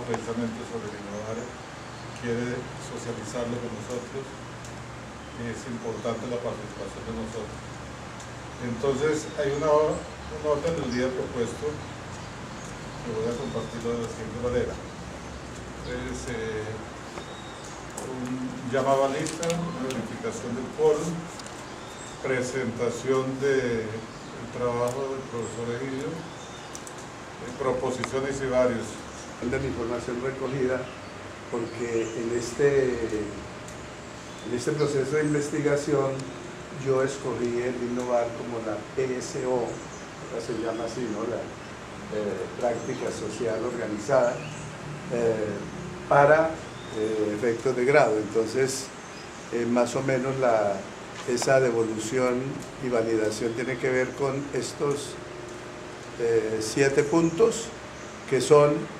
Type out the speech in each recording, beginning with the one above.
precisamente sobre el innovar, quiere socializarlo con nosotros, y es importante la participación de nosotros. Entonces hay una orden del día propuesto que voy a compartirlo de la siguiente manera. Es un llamado a lista, una verificación del quórum, presentación del trabajo del profesor Egidio, proposiciones y varios. De la información recogida, porque en este proceso de investigación yo escogí el innovar como la PSO, ahora se llama así, ¿no? La práctica social organizada, para efectos de grado. Entonces, más o menos esa devolución y validación tiene que ver con estos 7 puntos, que son,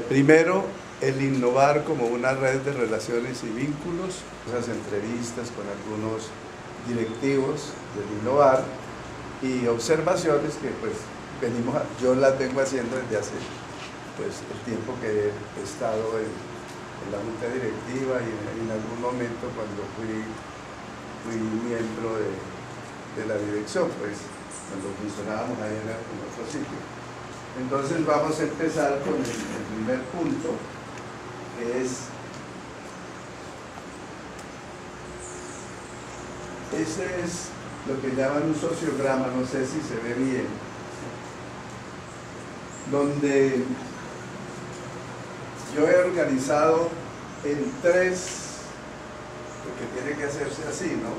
primero, el innovar como una red de relaciones y vínculos, esas entrevistas con algunos directivos del innovar y observaciones que pues yo las vengo haciendo desde hace pues el tiempo que he estado en la junta directiva y en algún momento cuando fui miembro de la dirección, pues cuando funcionábamos ahí en otro sitio. Entonces vamos a empezar con el primer punto, que ese es lo que llaman un sociograma, no sé si se ve bien, donde yo he organizado en 3, porque tiene que hacerse así, ¿no?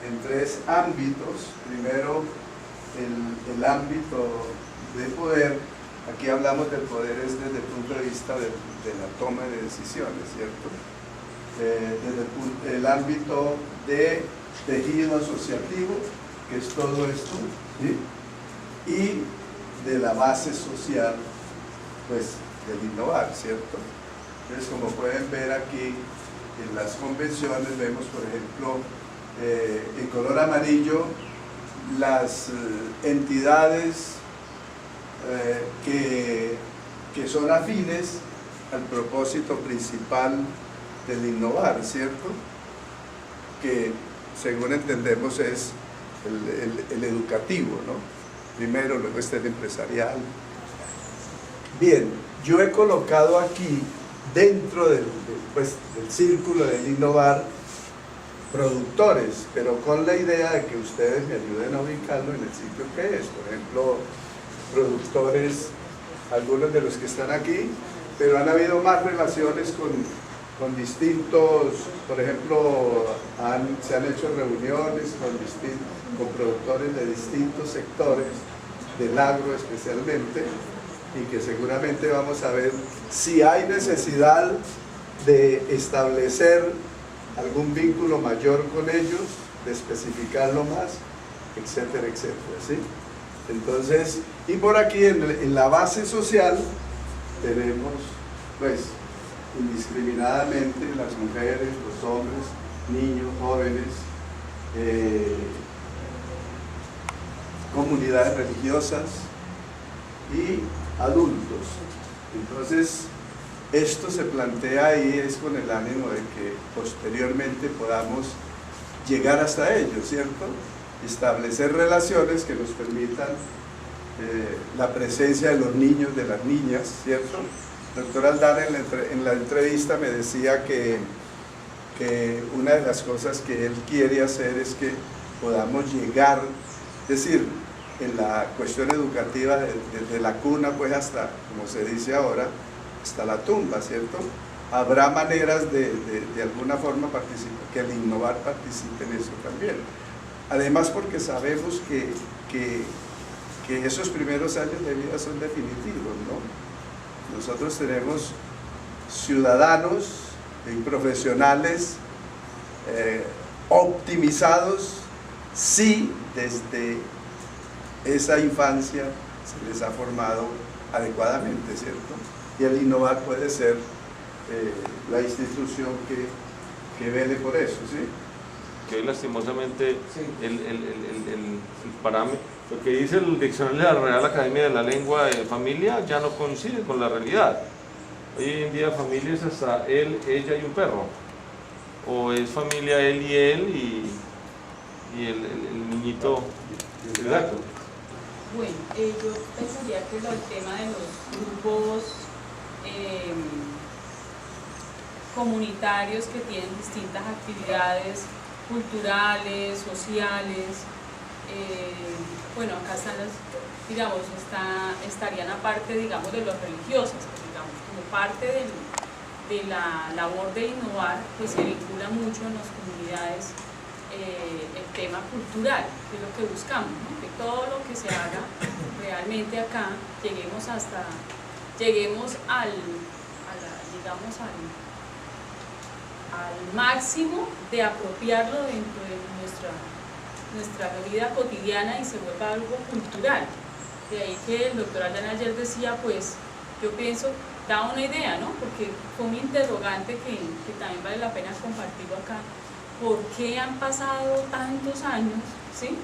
En 3 ámbitos. Primero, el ámbito de poder. Aquí hablamos del poder desde el punto de vista de la toma de decisiones, ¿cierto? Desde el ámbito de tejido asociativo, que es todo esto, ¿sí? Y de la base social, pues, del innovar, ¿cierto? Entonces, como pueden ver aquí en las convenciones, vemos, por ejemplo, en color amarillo, las entidades que son afines al propósito principal del innovar, ¿cierto? Que según entendemos es el educativo, ¿no? Primero, luego está el empresarial. Bien, yo he colocado aquí dentro del círculo del innovar productores, pero con la idea de que ustedes me ayuden a ubicarlo en el sitio que es. Por ejemplo, productores, algunos de los que están aquí, pero han habido más relaciones con distintos, por ejemplo, se han hecho reuniones con productores de distintos sectores, del agro especialmente, y que seguramente vamos a ver si hay necesidad de establecer algún vínculo mayor con ellos, de especificarlo más, etcétera, etcétera, ¿sí? Entonces, y por aquí en la base social tenemos, pues, indiscriminadamente las mujeres, los hombres, niños, jóvenes, comunidades religiosas y adultos. Entonces, esto se plantea ahí es con el ánimo de que posteriormente podamos llegar hasta ellos, ¿cierto? Establecer relaciones que nos permitan la presencia de los niños, de las niñas, ¿cierto? El doctor Aldana en la entrevista me decía que una de las cosas que él quiere hacer es que podamos llegar, es decir, en la cuestión educativa desde la cuna pues hasta, como se dice ahora, hasta la tumba, ¿cierto? Habrá maneras de alguna forma que el innovar participe en eso también. Además porque sabemos que esos primeros años de vida son definitivos, ¿no? Nosotros tenemos ciudadanos y profesionales optimizados si desde esa infancia se les ha formado adecuadamente, ¿cierto? Y el innovar puede ser la institución que vele por eso, ¿sí? Que hoy lastimosamente el parámetro, lo que dice el diccionario de la Real Academia de la Lengua de Familia ya no coincide con la realidad. Hoy en día familia es hasta él, ella y un perro. O es familia él y el niñito, el gato. Bueno, yo pensaría que el tema de los grupos comunitarios que tienen distintas actividades culturales, sociales, bueno, acá están las, digamos, estarían aparte, digamos, de los religiosos, digamos, como parte de la labor de innovar, pues se vincula mucho en las comunidades el tema cultural, que es lo que buscamos, ¿no? Que todo lo que se haga realmente acá lleguemos al máximo de apropiarlo dentro de nuestra vida cotidiana y se vuelva algo cultural. De ahí que el doctor Aldana ayer decía, pues yo pienso, da una idea, ¿no? Porque fue un interrogante que también vale la pena compartirlo acá. ¿Por qué han pasado tantos años? ¿Sí?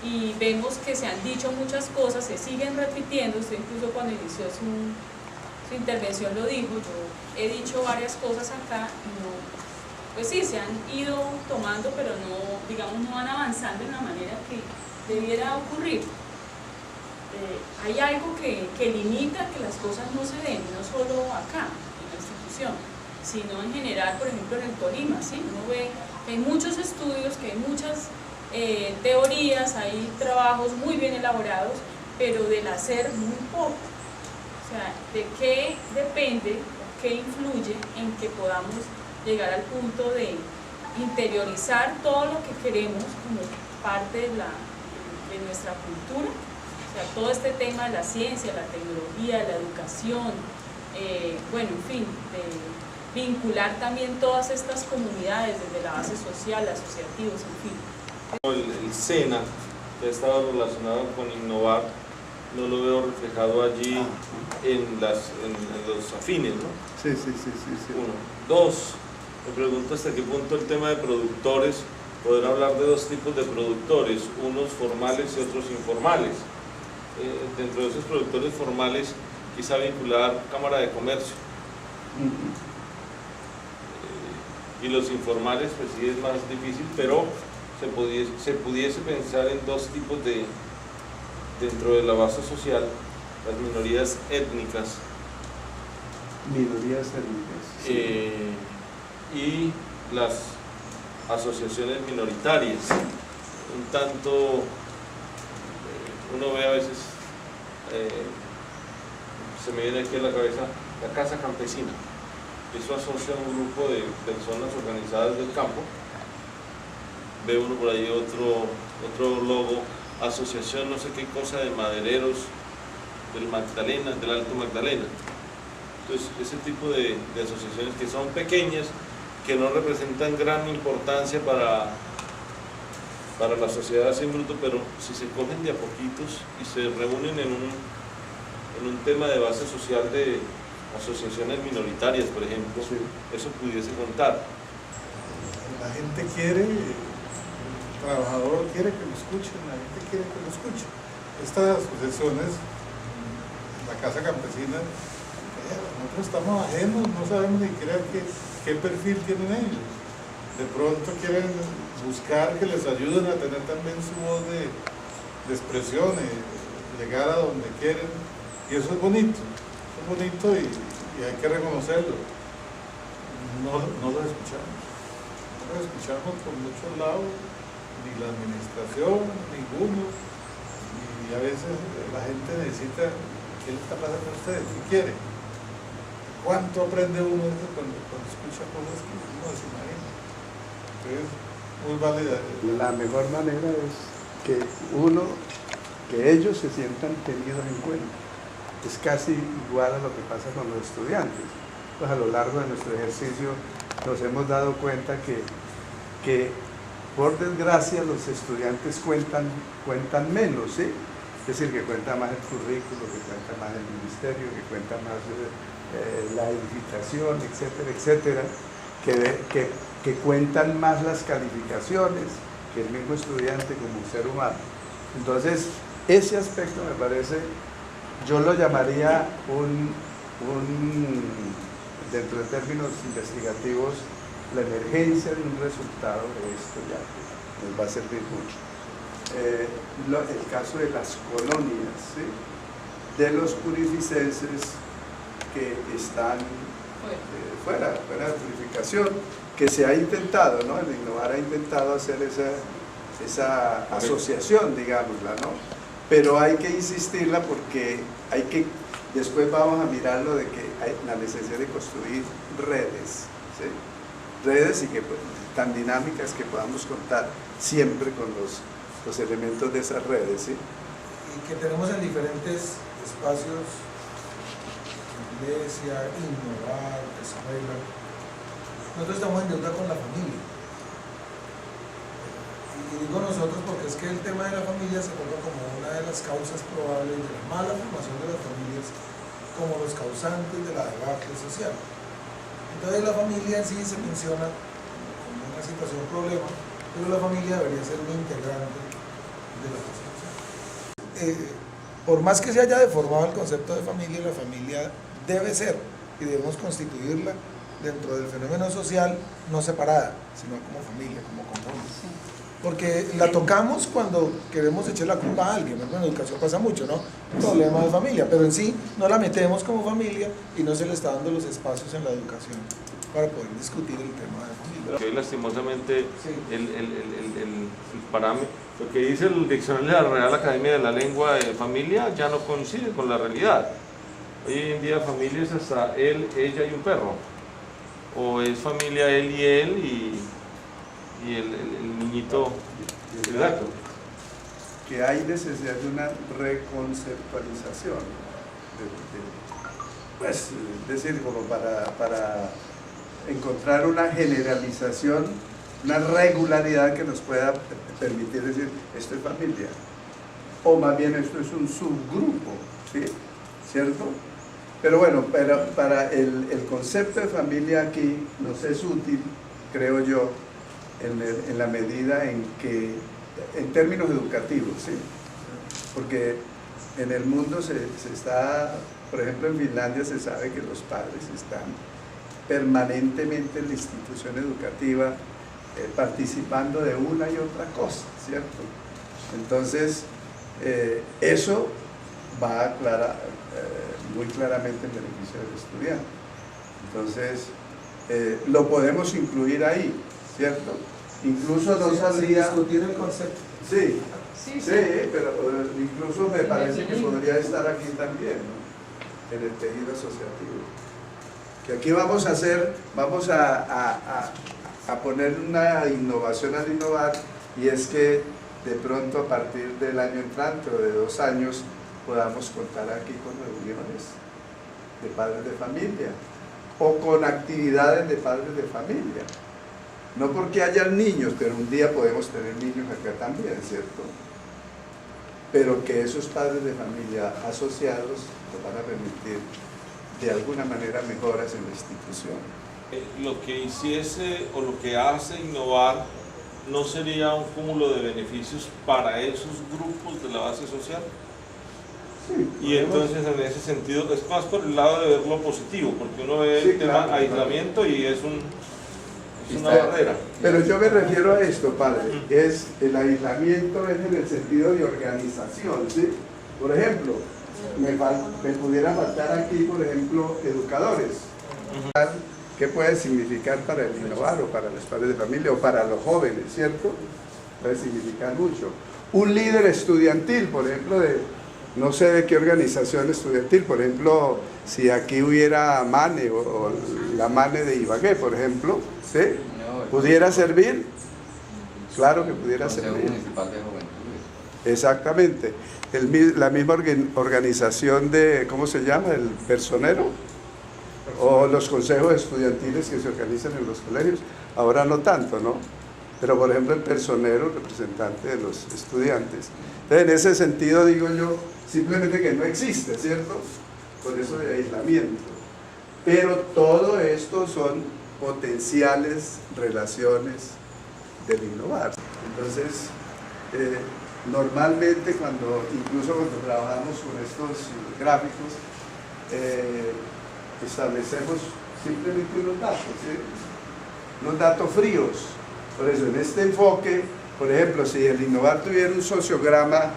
Y vemos que se han dicho muchas cosas, se siguen repitiendo. Usted incluso cuando inició su intervención lo dijo, yo he dicho varias cosas acá y no, pues sí, se han ido tomando, pero no, digamos, no van avanzando de la manera que debiera ocurrir. Hay algo que limita que las cosas no se den, no solo acá, en la institución, sino en general, por ejemplo, en el Tolima, ¿sí? Uno ve que hay muchos estudios, que hay muchas teorías, hay trabajos muy bien elaborados, pero del hacer muy poco. O sea, ¿de qué depende, qué influye en que podamos llegar al punto de interiorizar todo lo que queremos como parte de nuestra cultura? O sea, todo este tema de la ciencia, la tecnología, la educación, bueno, en fin, de vincular también todas estas comunidades desde la base social, asociativos, en fin. El SENA, que ha estado relacionado con innovar, no lo veo reflejado allí en los afines, ¿no? Sí. Uno. Dos, me pregunto hasta qué punto el tema de productores, poder hablar de dos tipos de productores, unos formales y otros informales. Dentro de esos productores formales, quizá vincular Cámara de Comercio. Y los informales, pues sí es más difícil, pero se pudiese pensar en dos tipos dentro de la base social, las minorías étnicas. Sí. Y las asociaciones minoritarias. Un tanto, uno ve a veces, se me viene aquí a la cabeza, la Casa Campesina. Eso asocia a un grupo de personas organizadas del campo. Ve uno por ahí otro logo, asociación no sé qué cosa de madereros del Magdalena, del Alto Magdalena. Entonces, ese tipo de asociaciones que son pequeñas, que no representan gran importancia para la sociedad así en bruto, pero si se cogen de a poquitos y se reúnen en un tema de base social de asociaciones minoritarias, por ejemplo, sí, eso pudiese contar. La gente quiere, el trabajador quiere que lo escuchen, la gente quiere que lo escuchen. Estas asociaciones, la Casa Campesina, nosotros estamos ajenos, no sabemos ni siquiera qué perfil tienen ellos. De pronto quieren buscar que les ayuden a tener también su voz de expresión, llegar a donde quieren, y eso es bonito y hay que reconocerlo. No lo escuchamos por muchos lados, ni la administración, ninguno, y a veces la gente necesita, ¿qué le está pasando a ustedes? ¿Qué quiere? ¿Cuánto aprende uno cuando escucha cosas que uno no se imagina? Entonces, muy válida. La mejor manera es que ellos se sientan tenidos en cuenta. Es casi igual a lo que pasa con los estudiantes. Pues a lo largo de nuestro ejercicio nos hemos dado cuenta que por desgracia los estudiantes cuentan menos, ¿sí? Es decir, que cuenta más el currículo, que cuenta más el ministerio, que cuenta más la edificación, etcétera, etcétera, que cuentan más las calificaciones que el mismo estudiante como ser humano. Entonces, ese aspecto me parece, yo lo llamaría dentro de términos investigativos, la emergencia de un resultado de esto ya nos va a servir mucho. El caso de las colonias, ¿sí?, de los purificenses que están fuera de purificación, que se ha intentado, ¿no? El Innovar ha intentado hacer esa asociación, digámosla, ¿no? Pero hay que insistirla porque después vamos a mirar lo de que hay la necesidad de construir redes, ¿sí?, redes y que tan dinámicas que podamos contar siempre con los elementos de esas redes, ¿sí? Y que tenemos en diferentes espacios, iglesia, Innovar, escuela. Nosotros estamos en deuda con la familia. Y digo nosotros porque es que el tema de la familia se coloca como una de las causas probables de la mala formación de las familias, como los causantes de la debacle social. Entonces la familia en sí se menciona como una situación problema, pero la familia debería ser un integrante de la sociedad. Por más que se haya deformado el concepto de familia, la familia debe ser y debemos constituirla dentro del fenómeno social, no separada, sino como familia, como conjunto. Porque la tocamos cuando queremos echar la culpa a alguien, ¿no? En educación pasa mucho, ¿no? Un problema de familia, pero en sí no la metemos como familia y no se le está dando los espacios en la educación para poder discutir el tema de familia. Que hoy lastimosamente Sí. el parámetro, lo que dice el diccionario de la Real Academia de la Lengua de familia ya no coincide con la realidad. Hoy en día familia es hasta él, ella y un perro, o es familia él y el niñito, el gato. Que hay necesidad de una reconceptualización, pues, es decir, como para encontrar una generalización, una regularidad que nos pueda permitir decir, esto es familia, o más bien esto es un subgrupo, ¿sí?, ¿cierto? Pero bueno, para el concepto de familia aquí nos es útil, creo yo, en la medida en que, en términos educativos, ¿sí?, porque en el mundo se está, por ejemplo en Finlandia se sabe que los padres están permanentemente en la institución educativa participando de una y otra cosa, ¿cierto? Entonces, eso va muy claramente en beneficio del estudiante. Entonces, lo podemos incluir ahí, ¿cierto? Incluso no saldría... discutir el concepto. Sí, Sí, sí, pero incluso me parece que podría estar aquí también, ¿no?, en el tejido asociativo. Que aquí vamos a poner una innovación al innovar, y es que de pronto a partir del año entrante o de 2 años podamos contar aquí con reuniones de padres de familia o con actividades de padres de familia. No porque hayan niños, pero un día podemos tener niños acá también, ¿cierto? Pero que esos padres de familia asociados nos van a permitir de alguna manera mejoras en la institución. Lo que hiciese o lo que hace innovar no sería un cúmulo de beneficios para esos grupos de la base social. Sí, Y entonces en ese sentido es más por el lado de ver lo positivo, porque uno ve sí, el tema claro, aislamiento y es una barrera. Pero yo me refiero a esto, padre, el aislamiento es en el sentido de organización, ¿sí? Por ejemplo, me pudiera faltar aquí, por ejemplo, educadores. ¿Qué puede significar para el innovar o para los padres de familia o para los jóvenes, ¿cierto? Puede significar mucho. Un líder estudiantil, por ejemplo, no sé de qué organización estudiantil, por ejemplo, si aquí hubiera MANE o la MANE de Ibagué, por ejemplo, ¿sí?, ¿pudiera servir? Claro que pudiera servir. Municipal de Juventudes. Exactamente. La misma organización de, ¿cómo se llama?, el personero, o los consejos estudiantiles que se organizan en los colegios, ahora no tanto, ¿no? Pero por ejemplo el personero, representante de los estudiantes. Entonces en ese sentido digo yo, simplemente que no existe, ¿cierto? Por eso de aislamiento. Pero todo esto son potenciales relaciones del innovar. Entonces, normalmente incluso cuando trabajamos con estos gráficos, establecemos simplemente unos datos, ¿sí? Unos datos fríos. Por eso, en este enfoque, por ejemplo, si el Innovar tuviera un sociograma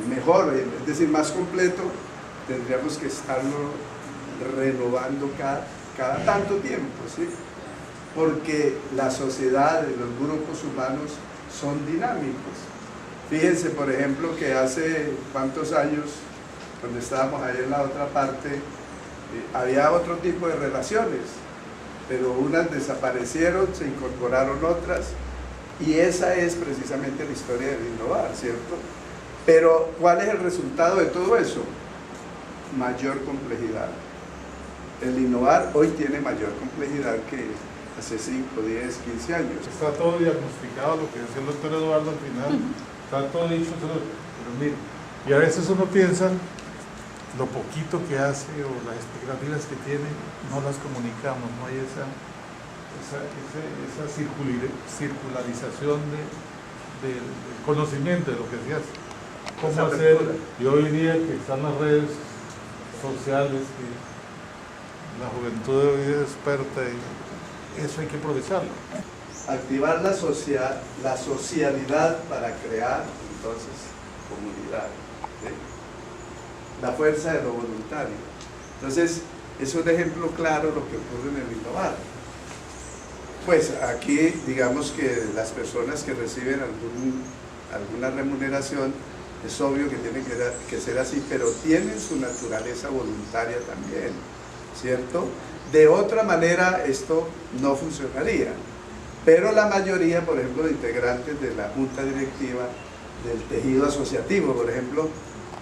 mejor, es decir, más completo, tendríamos que estarlo renovando cada tanto tiempo, ¿sí? Porque la sociedad, los grupos humanos son dinámicos. Fíjense, por ejemplo, que hace cuántos años, cuando estábamos ahí en la otra parte, había otro tipo de relaciones, pero unas desaparecieron, se incorporaron otras, y esa es precisamente la historia del Innovar, ¿cierto? Pero, ¿cuál es el resultado de todo eso? Mayor complejidad. El Innovar hoy tiene mayor complejidad que hace 5, 10, 15 años. Está todo diagnosticado, lo que decía el doctor Eduardo al final, está todo dicho, pero mire, y a veces uno piensa lo poquito que hace o las expectativas que tiene, no las comunicamos, no hay esa circularización del conocimiento de lo que se hace. ¿Cómo hacer? Y hoy día que están las redes sociales, que la juventud de hoy es experta y eso hay que aprovecharlo. Activar la socialidad para crear entonces comunidad, ¿sí? La fuerza de lo voluntario. Entonces, es un ejemplo claro lo que ocurre en el Innovar. Pues aquí digamos que las personas que reciben alguna remuneración, es obvio que tiene que ser así, pero tienen su naturaleza voluntaria también, ¿cierto? De otra manera esto no funcionaría, pero la mayoría, por ejemplo, de integrantes de la junta directiva, del tejido asociativo, por ejemplo,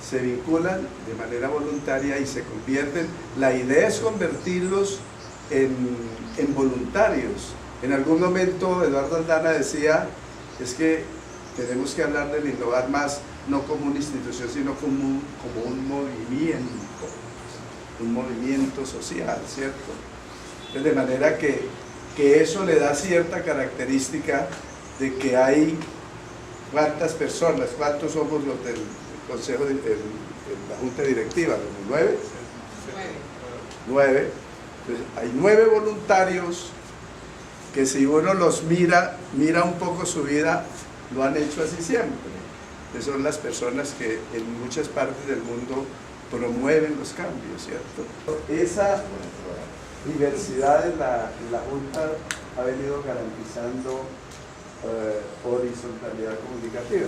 se vinculan de manera voluntaria y se convierten. La idea es convertirlos en voluntarios. En algún momento Eduardo Aldana decía, es que tenemos que hablar del Innovar más, no como una institución, sino como un movimiento social, ¿cierto? De manera que eso le da cierta característica de que hay cuántas personas, cuántos somos los del Consejo, la Junta Directiva, ¿9? 9. Entonces, hay 9 voluntarios que si uno los mira un poco su vida, lo han hecho así siempre. Que son las personas que en muchas partes del mundo promueven los cambios, ¿cierto? Esa diversidad en la Junta ha venido garantizando horizontalidad comunicativa.